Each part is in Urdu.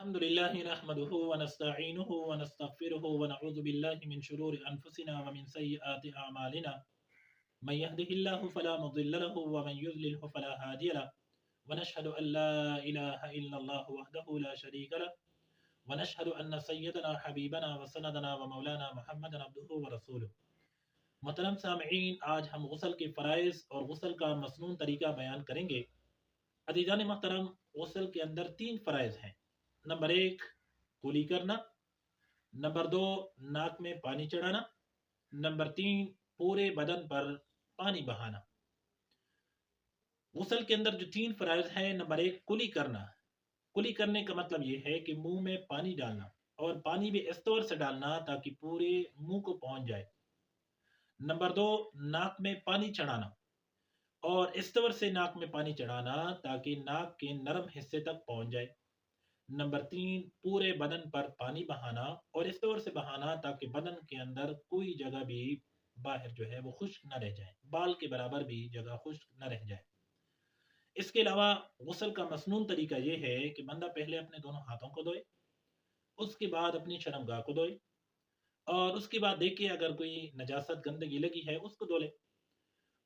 الحمد لله نحمده ونستعينه ونستغفره ونعوذ بالله من شرور أنفسنا ومن سيئات أعمالنا من يهده الله فلا مضل له ومن يضلله فلا هادي له ونشهد أن لا إله إلا الله وحده لا شريك له ونشهد أن سيدنا حبيبنا وسندنا ومولانا محمد عبده ورسوله. محترم سامعین، آج ہم غسل کے فرائض اور غسل کا مسنون طریقہ بیان کریں گے۔ عزیزان محترم، غسل کے اندر 3 فرائض ہیں۔ نمبر 1 کلی کرنا، نمبر 2 ناک میں پانی چڑھانا، نمبر 3 پورے بدن پر پانی بہانا۔ غسل کے اندر جو 3 فرائض ہیں، نمبر 1 کلی کرنا۔ کلی کرنے کا مطلب یہ ہے کہ منہ میں پانی ڈالنا، اور پانی بھی اس طور سے ڈالنا تاکہ پورے منہ کو پہنچ جائے۔ نمبر 2 ناک میں پانی چڑھانا، اور اس طور سے ناک میں پانی چڑھانا تاکہ ناک کے نرم حصے تک پہنچ جائے۔ نمبر 3 پورے بدن پر پانی بہانا، اور اس طور سے بہانا تاکہ بدن کے اندر کوئی جگہ بھی باہر جو ہے وہ خشک نہ رہ جائے، بال کے برابر بھی جگہ خشک نہ رہ جائے۔ اس کے علاوہ غسل کا مسنون طریقہ یہ ہے کہ بندہ پہلے اپنے دونوں ہاتھوں کو دھوئے، اس کے بعد اپنی شرمگاہ کو دھوئے، اور اس کے بعد دیکھیں اگر کوئی نجاست گندگی لگی ہے اس کو دھو لے،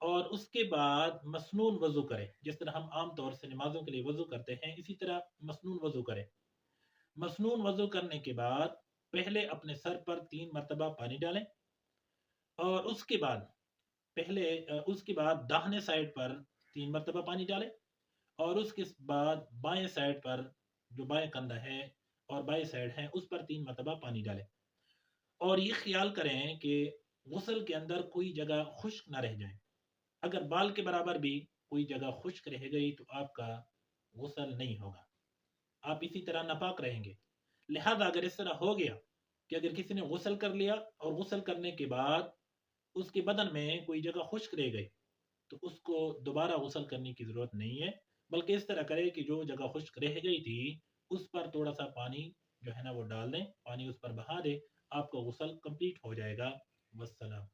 اور اس کے بعد مسنون وضو کرے۔ جس طرح ہم عام طور سے نمازوں کے لیے وضو کرتے ہیں، اسی طرح مسنون وضو کرے۔ مسنون وضو کرنے کے بعد پہلے اپنے سر پر 3 مرتبہ پانی ڈالیں، اور اس کے بعد داہنے سائڈ پر 3 مرتبہ پانی ڈالیں، اور اس کے بعد بائیں سائڈ پر جو بائیں کندھا ہے اور بائیں سائڈ ہے اس پر 3 مرتبہ پانی ڈالیں، اور یہ خیال کریں کہ غسل کے اندر کوئی جگہ خشک نہ رہ جائے۔ اگر بال کے برابر بھی کوئی جگہ خشک رہ گئی تو آپ کا غسل نہیں ہوگا، آپ اسی طرح ناپاک رہیں گے۔ لہذا اگر اس طرح ہو گیا کہ اگر کسی نے غسل کر لیا اور غسل کرنے کے بعد اس کے بدن میں کوئی جگہ خشک رہ گئی، تو اس کو دوبارہ غسل کرنے کی ضرورت نہیں ہے، بلکہ اس طرح کرے کہ جو جگہ خشک رہ گئی تھی اس پر تھوڑا سا پانی جو ہے نا وہ ڈال دیں، پانی اس پر بہا دے، آپ کا غسل کمپلیٹ ہو جائے گا۔ والسلام۔